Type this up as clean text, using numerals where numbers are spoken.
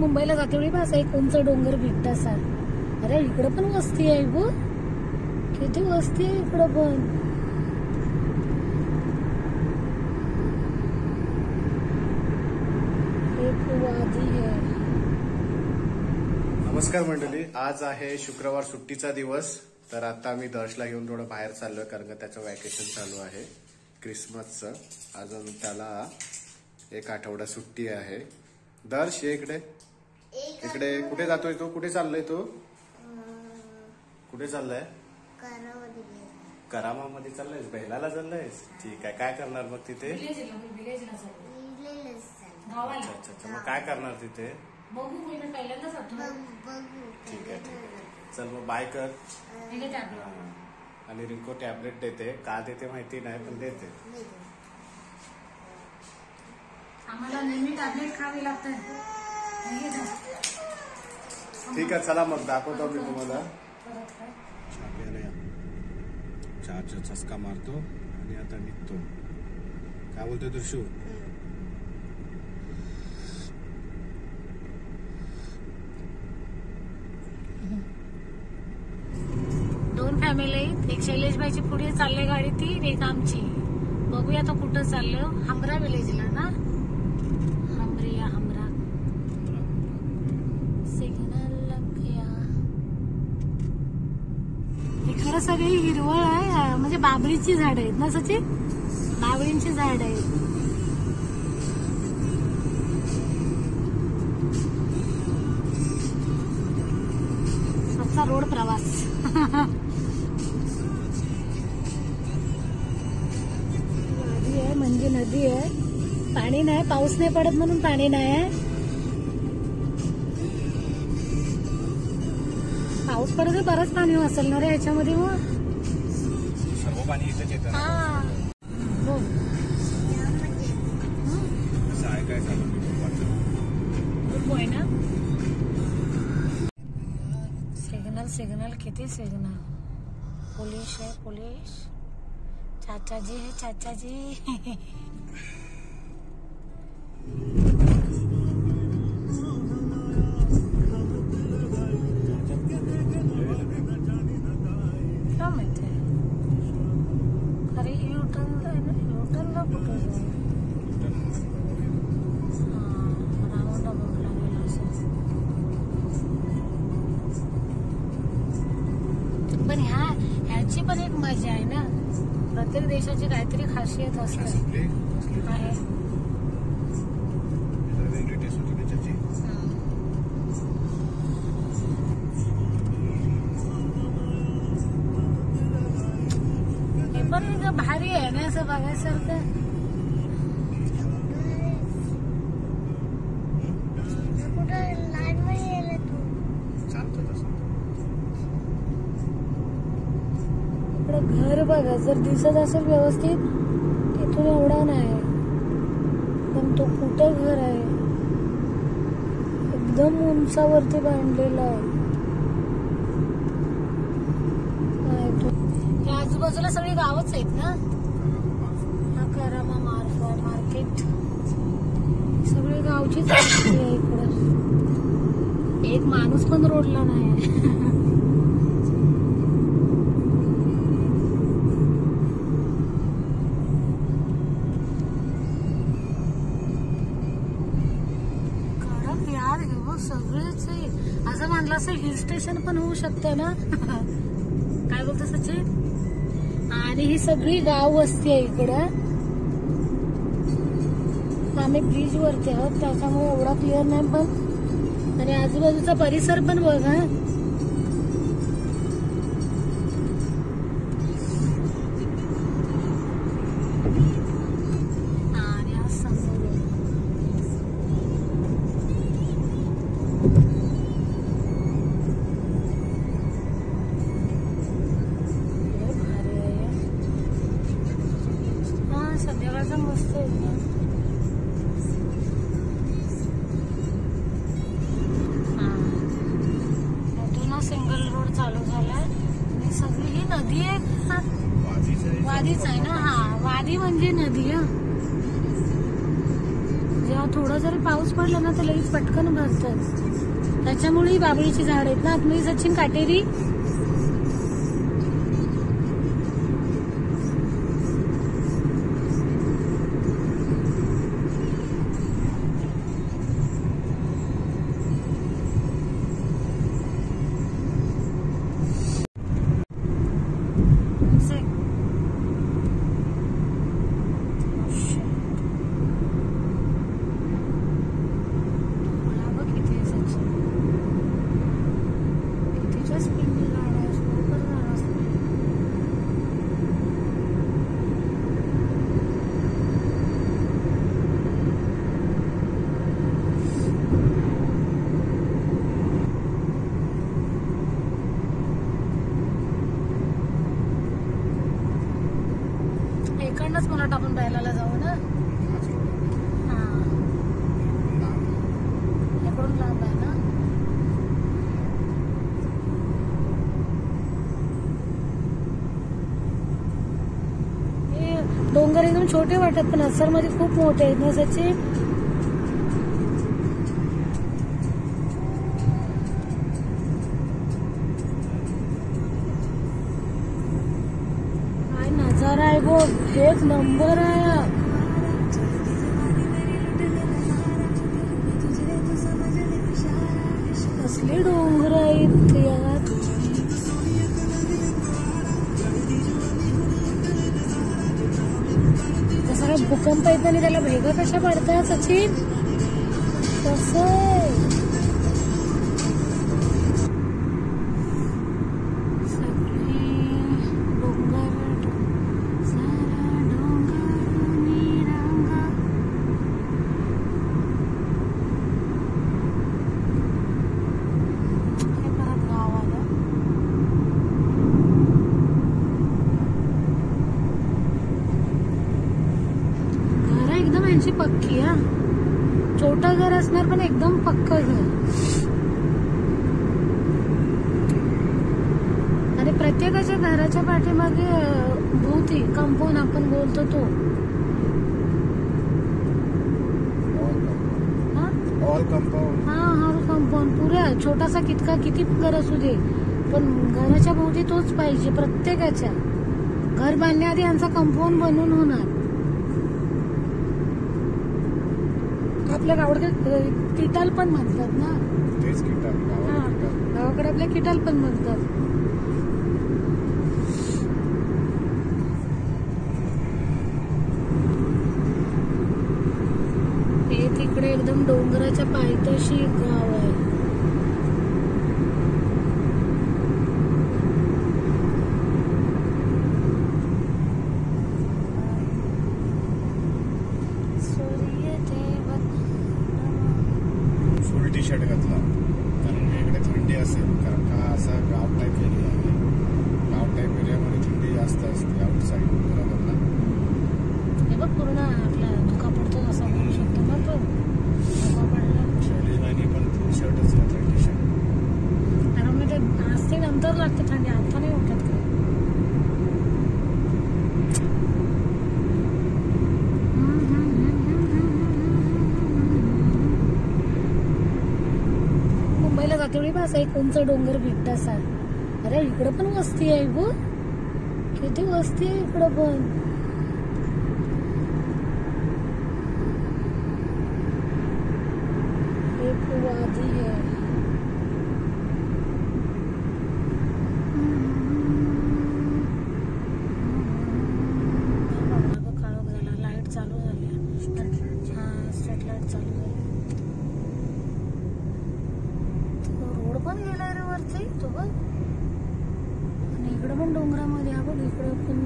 मुंबईला जाते वेळी असा एक उंच डोंगर भेटत असा. अरे इकडं पण वस्ती आहे गो, किती वस्ती आहे इकडं पण. एक वादी आहे. नमस्कार मंडळी, आज आहे शुक्रवार, सुट्टीचा दिवस. तर आता आम्ही दर्शला घेऊन थोडं बाहेर चाललोय, कारण का त्याचं वॅकेशन चालू आहे क्रिसमसचं. अजून त्याला एक आठवडा सुट्टी आहे. दर्श ये इकडे. इकडे कुठे जातोय तू? कुठे चाललोय तू? कुठे चाललाय? करामामध्ये चाललायस? बहिलाला चाललायस? ठीक आहे. काय करणार मग तिथे? अच्छा अच्छा. मग काय करणार तिथे? ठीक आहे. चल मग बाय कर. आणि रिंको टॅबलेट देते. का देते माहिती नाही, पण देते. आम्हाला नेहमी टॅबलेट खावी लागते. ठीक आहे, चला मग दाखवतो मी तुम्हाला. चार्जर चस्का मारतो आणि आता निघतो. काय बोलतोय दर्शू? दोन फॅमिली आहेत. एक शैलेशबाईची पुढे चालले गाडी ती, एक आमची. बघूया आता कुठं चाललो. हमरा विलेजला ना. हमरिया हमरा सिग्नल लग गया. हे खरं सगळी हिरवळ आहे, म्हणजे बाबळीची झाड आहेत ना सचिन? बाबळींची झाड आहेत. रोड प्रवास. नदी आहे म्हणजे नदी आहे. पाणी नाही, पाऊस नाही पडत म्हणून पाणी नाही. पाऊस पडत बरंच पाणी असेल ना रे याच्यामध्ये. मग सर्व पाणी इथेच येतं. काय गुड बॉय ना. सिग्नल किती सिग्नल. पुलिस है पुलिस. चाचा जी है चाचा जी. क्या माहिती अरे युटर्नला कुठं जाऊ. राऊंड बघला गेला असेल. पण ह्याची पण एक मजा आहे ना. प्रत्येक देशाची काहीतरी खासियत असते. हे पण भारी आहे ना असं बघायसारखं. घर बघा, जर दिसत असेल व्यवस्थित तिथून एवढा नाही, पण तो कुठं घर आहे. एकदम उंचावरती बांधलेला आहे. या आजूबाजूला सगळी गावच आहेत ना. हा करामा मार्केट सगळी गावचीच आहे इकडं. एक माणूस पण रोडला नाही. सगळेच असं मानलं असं हिल स्टेशन पण होऊ शकतं ना. काय बोलतो सचिन? आणि ही सगळी गाव वस्ती आहे इकडं. आम्ही ब्रिज वरती आहोत त्याच्यामुळे एवढा क्लिअर नाही, पण आणि आजूबाजूचा परिसर पण बघा. संध्याकाळचा मस्त आहे. सिंगल रोड चालू झालाय आणि सगळी ही नदी आहे. वादीच आहे ना. हा, वादी म्हणजे नदी. जेव्हा थोडा जरी पाऊस पडला ना तर लगेच पटकन भरतात. त्याच्यामुळे ही बाबळीची झाड आहेत ना आतमध्ये. सचिन काटेरी इकडनंच मला टाकून बायलाला जाऊ ना. हा इकडून लांब आहे ना. हे डोंगर एकदम छोटे वाटत पण अस्सर मध्ये खूप मोठे आहेत ना सचिन. काय नजारा आहे बघ. एक नंबर आहे. कसले डोंगर आहेत यात. सगळा भूकंप येत आणि त्याला भेगा कशा पडतात सचिन. कसं पक्की. हा छोटं घर असणार पण एकदम पक्क घर. आणि प्रत्येकाच्या घराच्या पाठीमागे भोवती कंपाऊंड आपण बोलतो तो. All compound. हा हॉल कंपाऊंड पुऱ्या छोटासा किती घर असू दे पण घराच्या भोवती तोच पाहिजे प्रत्येकाच्या. घर बांधण्याआधी यांचा कंपाऊंड बनवून होणार. आपल्या गावाकडे किटाल पण म्हणतात ना. तेच किटाल. गावाकडे आपल्या किटाल पण म्हणतात. हे तिकडे एकदम डोंगराच्या पायथ्याशी एक गाव आहे. टी शर्ट घातला कारण इकडे थंडी असेल. कारण का असा गाव टाईप एरिया आहे. गाव टाईप एरियामध्ये थंडी जास्त असते आउटसाईड. बरोबर ना. हे बघ पूर्ण आपला धुका पडतो असं म्हणू शकतो ना तो. धुका पडला. शैलीबाईने पण फुल शर्टच घातला टी शर्ट. कारण मग ते आज ते नंतर लागते थंडी. आता नाही वाटत का. मुंबईला जाते बस एक उंच डोंगर भेटत असा. अरे इकडं पण वस्ती आहे ब. किती वस्ती आहे इकडं पण. एक वादी आहे. काळोख झाला. लाईट चालू झाली. हा स्ट्रीट लाईट चालू झाली. रोड पण गेलाय रे वरती तो बघ. आणि इकडं पण डोंगरामध्ये हा बघ इकडं पण